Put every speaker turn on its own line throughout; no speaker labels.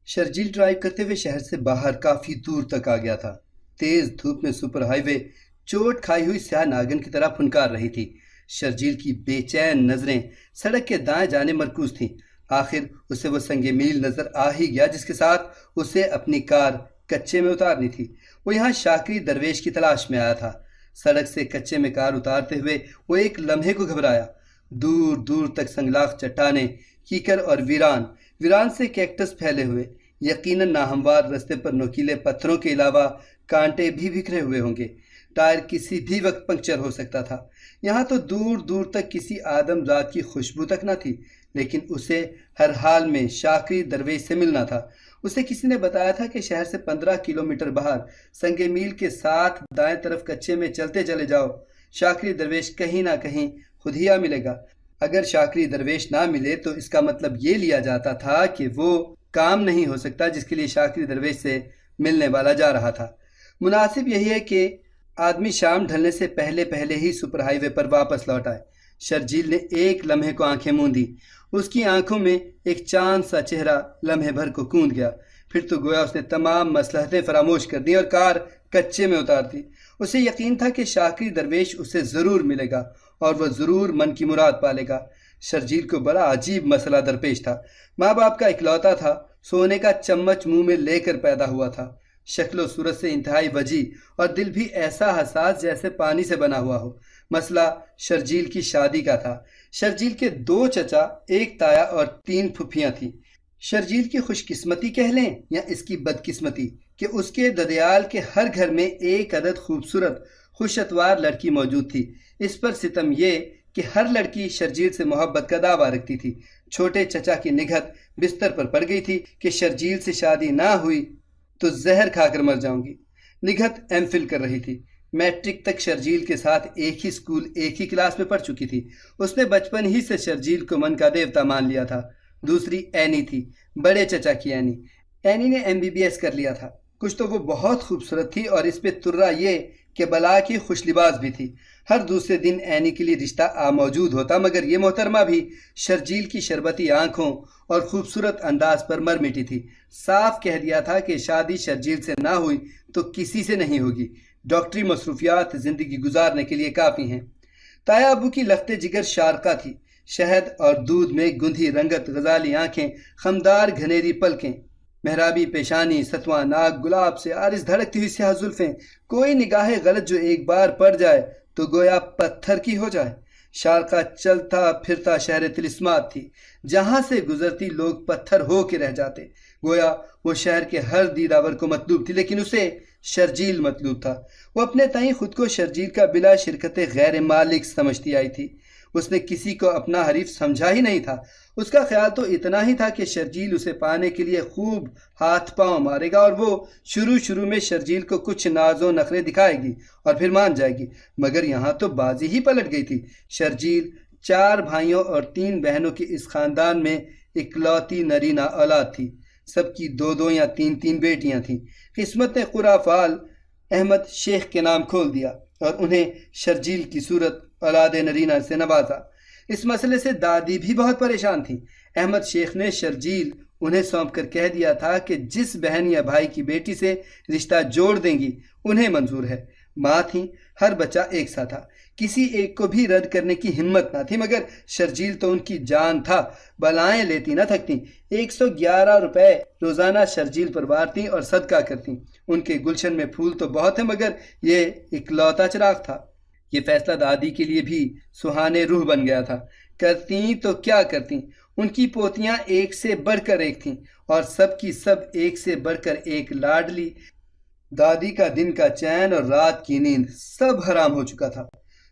Sharjeel drive کرتے ہوئے شہر سے باہر کافی دور تک آ گیا تھا۔ تیز دھوپ میں سپر ہائی وے چوٹ کھائی ہوئی سیاہ ناگن کی طرح پھنکار رہی تھی۔ شرجیل کی بے چین نظریں سڑک کے دائیں جانے مرکوز تھیں۔ آخر اسے وہ سنگ میل نظر آ ہی گیا جس کے ساتھ اسے اپنی کار کچے میں اتارنی تھی۔ وہ یہاں شاکری درویش کی تلاش میں آیا تھا۔ سڑک سے کچے میں کار اتارتے ہوئے وہ ایک لمحے کو گھبرایا۔ دور دور تک سنگلاخ چٹانیں، کیکر اور ویران سے کیکٹس پھیلے ہوئے، یقیناً ناہموار رستے پر نوکیلے پتھروں کے علاوہ کانٹے بھی بکھرے ہوئے ہوں گے۔ ٹائر کسی بھی وقت پنکچر ہو سکتا تھا۔ یہاں تو دور دور تک کسی آدم ذات کی خوشبو تک نہ تھی، لیکن اسے ہر حال میں شاکری درویش سے ملنا تھا۔ اسے کسی نے بتایا تھا کہ شہر سے 15 کلومیٹر باہر سنگ میل کے ساتھ دائیں طرف کچے میں چلتے چلے جاؤ، شاکری درویش کہیں نہ کہیں خود ہی آ ملے گا۔ اگر شاکری درویش نہ ملے تو اس کا مطلب یہ لیا جاتا تھا کہ وہ کام نہیں ہو سکتا جس کے لیے شاکری درویش سے ملنے والا جا رہا تھا۔ مناسب یہی ہے کہ آدمی شام ڈھلنے سے پہلے ہی سپر ہائی وے پر واپس لوٹ آئے۔ شرجیل نے ایک لمحے کو آنکھیں موندی۔ اس کی آنکھوں میں ایک چاند سا چہرہ لمحے بھر کو کوند گیا، پھر تو گویا اس نے تمام مصلحتیں فراموش کر دیں اور کار کچے میں اتار دی۔ اسے یقین تھا کہ شاکری درویش اسے ضرور ملے گا اور وہ ضرور من کی مراد پالے گا۔ شرجیل کو بڑا عجیب مسئلہ درپیش تھا۔ ماں باپ کا اکلوتا تھا، سونے کا چمچ منہ میں لے کر پیدا ہوا تھا، شکل و صورت سے انتہائی وجیح اور دل بھی ایسا حساس جیسے پانی سے بنا ہوا ہو۔ مسئلہ شرجیل کی شادی کا تھا۔ شرجیل کے 2 چچا، ایک تایا اور 3 پھپھیاں تھیں۔ شرجیل کی خوش قسمتی کہہ لیں یا اس کی بدقسمتی کہ اس کے ددیال کے ہر گھر میں ایک عدد خوبصورت خوش اتوار لڑکی موجود تھی۔ اس پر ستم یہ کہ ہر لڑکی شرجیل سے محبت کا دعویٰ رکھتی تھی۔ چھوٹے چچا کی نگہت بستر پر پڑ گئی تھی کہ شرجیل سے شادی نہ ہوئی تو زہر کھا کر مر جاؤں گی۔ نگہت ایم فل کر رہی تھی۔ میٹرک تک شرجیل کے ساتھ ایک ہی اسکول، ایک ہی کلاس میں پڑھ چکی تھی۔ اس نے بچپن ہی سے شرجیل کو من کا دیوتا مان لیا تھا۔ دوسری اینی تھی، بڑے چچا کی اینی۔ اینی نے MBBS کر لیا تھا۔ کچھ تو وہ بہت خوبصورت تھی اور اس پہ ترا یہ کہ بلا کی خوش لباس بھی تھی۔ ہر دوسرے دن اینی کے لیے رشتہ موجود ہوتا، مگر یہ محترمہ بھی شرجیل کی شربتی آنکھوں اور خوبصورت انداز پر مر مٹی تھی۔ صاف کہہ دیا تھا کہ شادی شرجیل سے نہ ہوئی تو کسی سے نہیں ہوگی۔ ڈاکٹری مصروفیات زندگی گزارنے کے لیے کافی ہیں۔ تایا ابو کی لخت جگر شارقہ تھی، شہد اور دودھ میں گندھی رنگت غزالی آنکھیں، خمدار گھنیری پلکیں، محرابی پیشانی، ستواں ناک، گلاب سے عارض دھڑکتی ہوئی سیاہ زلفیں، کوئی نگاہ غلط جو ایک بار پڑ جائے تو گویا پتھر کی ہو جائے۔ شارقہ چلتا پھرتا شہر طلسمات تھی، جہاں سے گزرتی لوگ پتھر ہو کے رہ جاتے، گویا وہ شہر کے ہر دیداور کو مطلوب تھی، لیکن اسے شرجیل مطلوب تھا۔ وہ اپنے تئیں خود کو شرجیل کا بلا شرکت غیر مالک سمجھتی آئی تھی۔ اس نے کسی کو اپنا حریف سمجھا ہی نہیں تھا۔ اس کا خیال تو اتنا ہی تھا کہ شرجیل اسے پانے کے لیے خوب ہاتھ پاؤں مارے گا اور وہ شروع میں شرجیل کو کچھ ناز و نخرے دکھائے گی اور پھر مان جائے گی، مگر یہاں تو بازی ہی پلٹ گئی تھی۔ شرجیل 4 بھائیوں اور 3 بہنوں کے اس خاندان میں اکلوتی نرینہ اولاد تھی۔ سب کی 2 یا 3 بیٹیاں تھیں۔ قسمت نے قرافال احمد شیخ کے نام کھول دیا اور انہیں شرجیل کی صورت اولاد نرینہ سے نوازا۔ اس مسئلے سے دادی بھی بہت پریشان تھیں۔ احمد شیخ نے شرجیل انہیں سونپ کر کہہ دیا تھا کہ جس بہن یا بھائی کی بیٹی سے رشتہ جوڑ دیں گی انہیں منظور ہے۔ ماں تھیں، ہر بچہ ایک سا تھا، کسی ایک کو بھی رد کرنے کی ہمت نہ تھی، مگر شرجیل تو ان کی جان تھا، بلائیں لیتی نہ تھکتیں۔ 111 روپے روزانہ شرجیل پر وارتیں اور صدقہ کرتیں۔ ان کے گلشن میں پھول تو بہت ہیں مگر یہ اکلوتا چراغ تھا۔ یہ فیصلہ دادی کے لیے بھی سہانے روح بن گیا تھا۔ کرتیں تو کیا کرتیں، ان کی پوتیاں ایک سے بڑھ کر ایک تھیں اور سب کی سب ایک سے بڑھ کر ایک لاڈلی۔ دادی کا دن کا چین اور رات کی نیند سب حرام ہو چکا تھا۔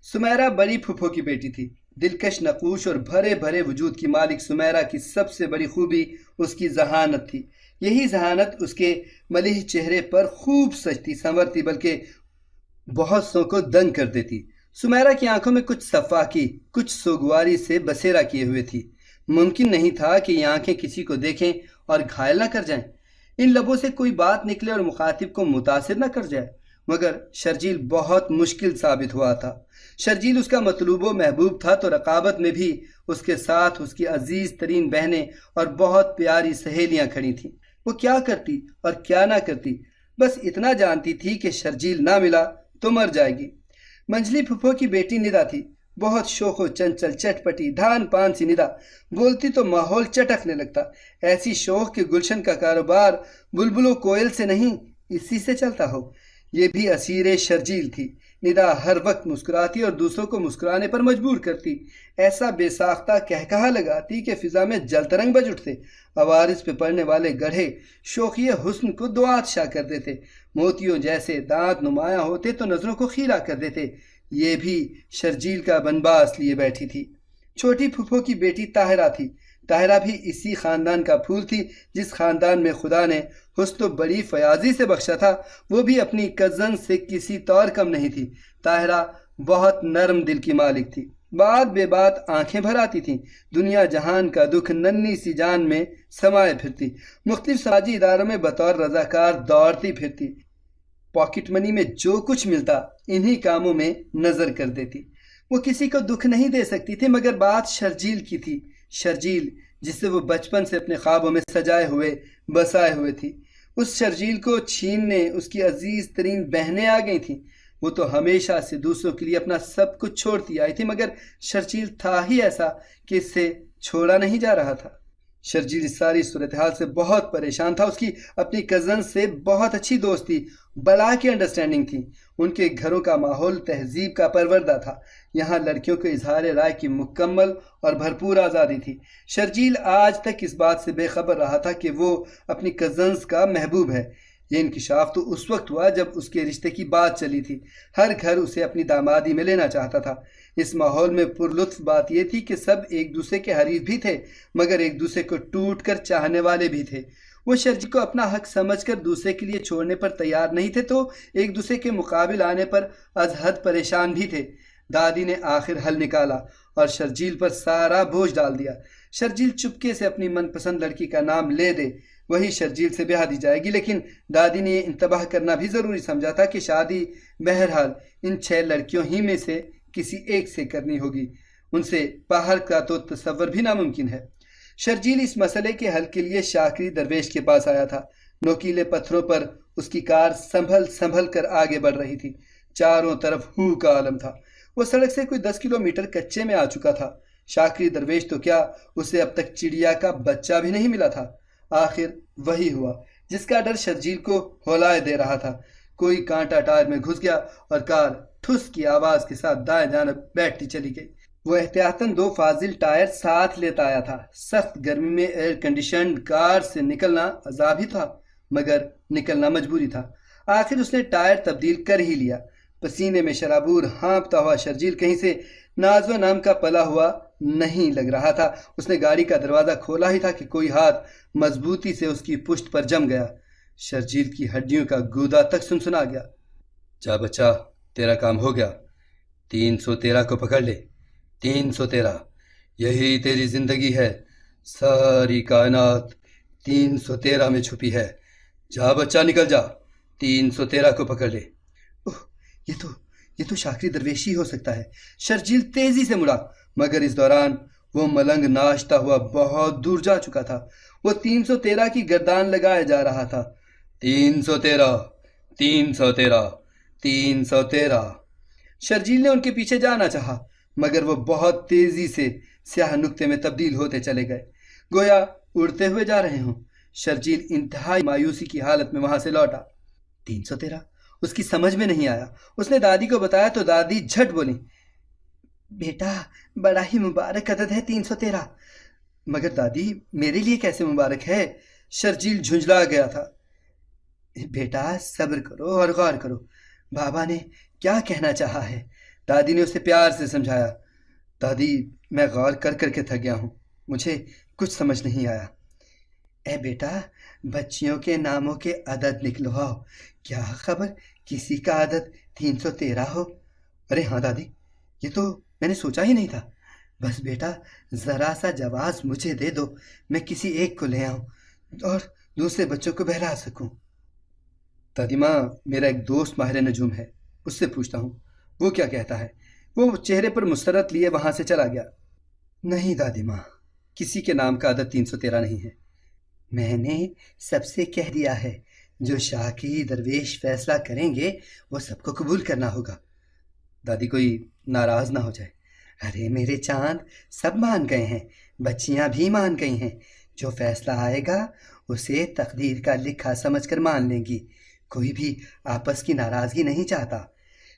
سمیرہ بڑی پھپھو کی بیٹی تھی۔ دلکش نقوش اور بھرے وجود کی مالک سمیرہ کی سب سے بڑی خوبی اس کی ذہانت تھی۔ یہی ذہانت اس کے ملیح چہرے پر خوب سجتی سنورتی، بلکہ بہت سو کو دنگ کر دیتی۔ سمیرہ کی آنکھوں میں کچھ صفاکی، کچھ سوگواری سے بسیرا کیے ہوئے تھی۔ ممکن نہیں تھا کہ یہ آنکھیں کسی کو دیکھیں اور گھائل نہ کر جائیں، ان لبوں سے کوئی بات نکلے اور مخاطب کو متاثر نہ کر جائے۔ مگر شرجیل بہت مشکل ثابت ہوا تھا۔ شرجیل اس کا مطلوب و محبوب تھا تو رقابت میں بھی اس کے ساتھ اس کی عزیز ترین بہنیں اور بہت پیاری سہیلیاں کھڑی تھیں۔ وہ کیا کرتی اور کیا نہ کرتی، بس اتنا جانتی تھی کہ شرجیل نہ ملا تو مر جائے گی۔ منجلی پھپھو کی بیٹی ندا تھی، بہت شوخ و چنچل، چٹپٹی، دھان پان سی ندا، بولتی تو ماحول چٹکنے لگتا۔ ایسی شوخ کے گلشن کا کاروبار بلبل و کوئل سے نہیں، اسی سے چلتا ہو۔ یہ بھی اسیر شرجیل تھی۔ ندا ہر وقت مسکراتی اور دوسروں کو مسکرانے پر مجبور کرتی، ایسا بے ساختہ کہکہا لگاتی کہ فضا میں جل ترنگ بج اٹھتے۔ عوارض پہ پڑنے والے گڑھے شوخی حسن کو دعات شاہ کر دیتے، موتیوں جیسے دانت نمایاں ہوتے تو نظروں کو خیرہ کر دیتے۔ یہ بھی شرجیل کا بنباس لیے بیٹھی تھی۔ چھوٹی پھپھو کی بیٹی طاہرہ تھی۔ طاہرہ بھی اسی خاندان کا پھول تھی جس خاندان میں خدا نے حسن و بڑی فیاضی سے بخشا تھا، وہ بھی اپنی کزن سے کسی طور کم نہیں تھی۔ طاہرہ بہت نرم دل کی مالک تھی، بات بے بات آنکھیں بھر آتی تھیں، دنیا جہان کا دکھ ننھی سی جان میں سمائے پھرتی، مختلف سماجی اداروں میں بطور رضاکار دوڑتی پھرتی، پاکٹ منی میں جو کچھ ملتا انہی کاموں میں نظر کر دیتی۔ وہ کسی کو دکھ نہیں دے سکتی تھی، مگر بات شرجیل کی تھی، شرجیل جسے وہ بچپن سے اپنے خوابوں میں سجائے ہوئے بسائے ہوئے تھی۔ اس شرجیل کو چھیننے اس کی عزیز ترین بہنیں آ گئی تھیں۔ وہ تو ہمیشہ سے دوسروں کے لیے اپنا سب کچھ چھوڑتی آئی تھی، مگر شرجیل تھا ہی ایسا کہ اس سے چھوڑا نہیں جا رہا تھا۔ شرجیل اس ساری صورتحال سے بہت پریشان تھا۔ اس کی اپنی کزن سے بہت اچھی دوست تھی، بلا کی انڈرسٹینڈنگ تھی۔ ان کے گھروں کا ماحول تہذیب کا پروردہ تھا، یہاں لڑکیوں کو اظہار رائے کی مکمل اور بھرپور آزادی تھی۔ شرجیل آج تک اس بات سے بے خبر رہا تھا کہ وہ اپنی کزنز کا محبوب ہے۔ یہ انکشاف تو اس وقت ہوا جب اس کے رشتے کی بات چلی تھی، ہر گھر اسے اپنی دامادی میں لینا چاہتا تھا۔ اس ماحول میں پرلطف بات یہ تھی کہ سب ایک دوسرے کے حریف بھی تھے، مگر ایک دوسرے کو ٹوٹ کر چاہنے والے بھی تھے۔ وہ شرجیل کو اپنا حق سمجھ کر دوسرے کے لیے چھوڑنے پر تیار نہیں تھے تو ایک دوسرے کے مقابل آنے پر از حد پریشان بھی تھے۔ دادی نے آخر حل نکالا اور شرجیل پر سارا بوجھ ڈال دیا۔ شرجیل چپکے سے اپنی من پسند لڑکی کا نام لے دے، وہی شرجیل سے بیاہ دی جائے گی، لیکن دادی نے یہ انتباہ کرنا بھی ضروری سمجھا تھا کہ شادی بہرحال ان 6 لڑکیوں ہی میں سے کسی ایک سے کرنی ہوگی، ان سے باہر کا تو تصور بھی ناممکن ہے۔ شرجیل اس مسئلے کے حل کے لیے شاکری درویش کے پاس آیا تھا۔ نوکیلے پتھروں پر اس کی کار سنبھل سنبھل کر آگے بڑھ رہی تھی، چاروں طرف ہو کا عالم تھا۔ وہ سڑک سے کوئی 10 کلومیٹر کچے میں آ چکا تھا۔ شاکری درویش تو کیا، اسے اب تک چڑیا کا بچہ بھی نہیں ملا تھا۔ آخر وہی ہوا جس کا ڈر شرجیل کو ہولائے دے رہا تھا۔ کوئی کانٹا ٹائر میں گھس گیا اور کار ٹھس کی آواز کے ساتھ دائیں جانب بیٹھتی چلی گئی۔ وہ احتیاطاً 2 فاضل ٹائر ساتھ لیتا آیا تھا۔ سخت گرمی میں ایئر کنڈیشنڈ کار سے نکلنا عذاب ہی تھا، مگر نکلنا مجبوری تھا۔ آخر اس نے ٹائر تبدیل کر ہی لیا۔ پسینے میں شرابور ہانپتا ہوا شرجیل کہیں سے ناز و نام کا پلا ہوا نہیں لگ رہا تھا۔ اس نے گاڑی کا دروازہ کھولا ہی تھا کہ کوئی ہاتھ مضبوطی سے اس کی پشت پر جم گیا۔ شرجیل کی ہڈیوں کا گودا تک سنسنا گیا۔ جا بچہ، تیرا کام ہو گیا، 313 کو پکڑ لے۔ 313 یہی تیری زندگی ہے، ساری کائنات 313 میں چھپی ہے۔ جا بچہ، نکل جا، 313 کو پکڑ لے۔ یہ تو شاکری درویشی ہو سکتا ہے۔ شرجیل تیزی سے مڑا، مگر اس دوران وہ ملنگ ناشتا ہوا بہت دور جا چکا تھا۔ وہ 313 کی گردان لگائے جا رہا تھا۔ 313 313 313۔ شرجیل نے ان کے پیچھے جانا چاہا، مگر وہ بہت تیزی سے سیاہ نقطے میں تبدیل ہوتے چلے گئے، گویا اڑتے ہوئے جا رہے ہوں۔ شرجیل انتہائی مایوسی کی حالت میں وہاں سے لوٹا۔ 313 اس کی سمجھ میں نہیں آیا۔ اس نے دادی کو بتایا تو دادی جھٹ بولی، بیٹا بڑا ہی مبارک عدد ہے 313۔ مگر دادی میرے لیے کیسے مبارک ہے؟ شرجیل جھنجلا گیا تھا۔ بیٹا صبر کرو اور غور کرو، بابا نے کیا کہنا چاہا ہے؟ دادی نے اسے پیار سے سمجھایا۔ دادی میں غور کر کر کے تھک گیا ہوں، مجھے کچھ سمجھ نہیں آیا۔ اے بیٹا بچیوں کے ناموں کے عدد نکلواؤ، کیا خبر کسی کا عدد 313 ہو؟ ارے ہاں دادی، یہ تو میں نے سوچا ہی نہیں تھا۔ بس بیٹا ذرا سا جواز مجھے دے دو، میں کسی ایک کو لے آؤں اور دوسرے بچوں کو بہلا سکوں۔ دادی ماں، میرا ایک دوست ماہر نجوم ہے، اس سے پوچھتا ہوں وہ کیا کہتا ہے۔ وہ چہرے پر مسرت لیے وہاں سے چلا گیا۔ نہیں دادی ماں، کسی کے نام کا عدد 313 نہیں ہے۔ میں نے سب سے کہہ دیا ہے، جو شاکی درویش فیصلہ کریں گے وہ سب کو قبول کرنا ہوگا۔ دادی کوئی ناراض نہ ہو جائے۔ ارے میرے چاند، سب مان گئے ہیں، بچیاں بھی مان گئی ہیں۔ جو فیصلہ آئے گا اسے تقدیر کا لکھا سمجھ کر مان لیں گی۔ کوئی بھی آپس کی ناراضگی نہیں چاہتا۔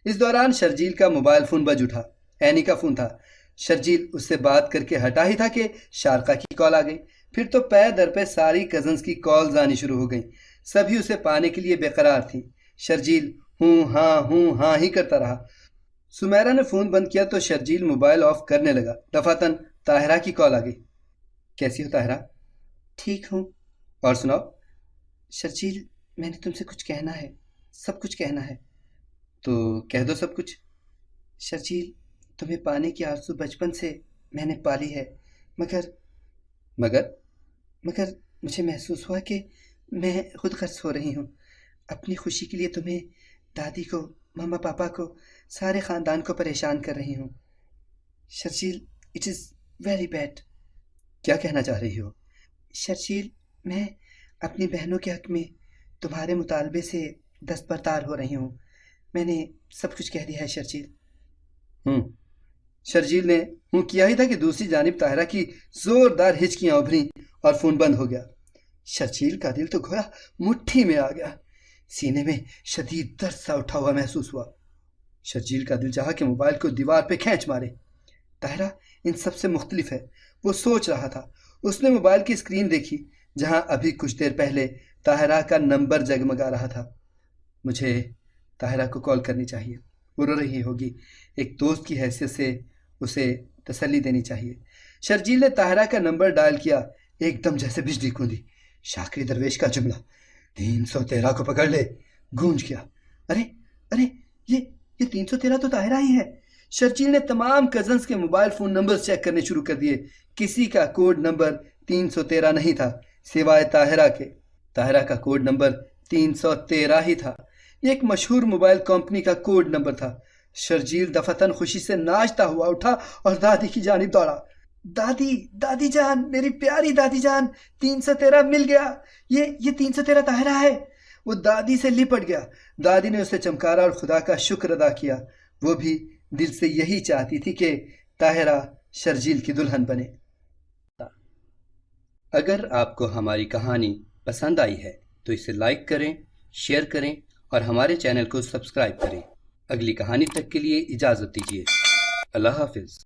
اس دوران شرجیل کا موبائل فون بج اٹھا۔ اینی کا فون تھا۔ شرجیل اس سے بات کر کے ہٹا ہی تھا کہ شارقہ کی کال آ گئی۔ پھر تو پے در پہ ساری کزنز کی کالز آنی شروع ہو گئیں۔ سبھی اسے پانے کے لیے بے قرار تھیں۔ شرجیل ہوں ہاں ہی کرتا رہا۔ سمیرہ نے فون بند کیا تو شرجیل موبائل آف کرنے لگا۔ دفعتاً طاہرہ کی کال آ گئی۔ کیسی ہو طاہرہ؟ ٹھیک ہوں۔ اور سناؤ؟ شرجیل، میں نے تم سے کچھ کہنا ہے، سب کچھ کہنا ہے۔ تو کہہ دو سب کچھ۔ شرجیل، تمہیں پانے کی آرزو بچپن سے میں نے پالی ہے، مگر مجھے محسوس ہوا کہ میں خود غرض ہو رہی ہوں۔ اپنی خوشی کے لیے تمہیں، دادی کو، ماما پاپا کو، سارے خاندان کو پریشان کر رہی ہوں۔ Sharjeel, it is very bad. کیا کہنا چاہ رہی ہو؟ شرجیل، میں اپنی بہنوں کے حق میں تمہارے مطالبے سے دستبردار ہو رہی ہوں۔ میں نے سب کچھ کہہ دیا ہے شرجیل۔ شرجیل نے کیا ہی تھا کہ دوسری جانب طاہرہ کی زوردار ہچکیاں ابھریں اور فون بند ہو گیا۔ شرجیل کا دل تو گویا مٹھی میں آ گیا۔ سینے میں شدید درد سا اٹھا ہوا محسوس ہوا۔ شرجیل کا دل چاہا کہ موبائل کو دیوار پہ کھینچ مارے۔ طاہرہ ان سب سے مختلف ہے، وہ سوچ رہا تھا۔ اس نے موبائل کی اسکرین دیکھی جہاں ابھی کچھ دیر پہلے طاہرہ کا نمبر جگمگا رہا تھا۔ مجھے طاہرہ کو کال کرنی چاہیے، وہ رو رہی ہوگی۔ ایک دوست کی حیثیت سے اسے تسلی دینی چاہیے۔ شرجیل نے طاہرہ کا نمبر ڈائل کیا۔ ایک دم جیسے بجلی گوندی۔ شاکری درویش کا جملہ 313 کو پکڑ لے گونج گیا۔ ارے یہ 313 تو طاہرہ ہی ہے۔ شرجیل نے تمام کزنز کے موبائل فون نمبر چیک کرنے شروع کر دیے۔ کسی کا کوڈ نمبر 313 نہیں تھا سوائے طاہرہ کے۔ طاہرہ کا کوڈ نمبر 313 ہی تھا۔ یہ ایک مشہور موبائل کمپنی کا کوڈ نمبر تھا۔ شرجیل دفعتاً خوشی سے ناچتا ہوا اٹھا اور دادی کی جانب دوڑا۔ دادی جان، میری پیاری دادی جان، 313 مل گیا۔ یہ 313 طاہرہ ہے۔ وہ دادی سے لپٹ گیا۔ دادی نے اسے چمکارا اور خدا کا شکر ادا کیا۔ وہ بھی دل سے یہی چاہتی تھی کہ طاہرہ شرجیل کی دلہن بنے۔ اگر آپ کو ہماری کہانی پسند آئی ہے تو اسے لائک کریں، شیئر کریں اور ہمارے چینل کو سبسکرائب کریں۔ اگلی کہانی تک کے لیے اجازت دیجیے۔ اللہ حافظ۔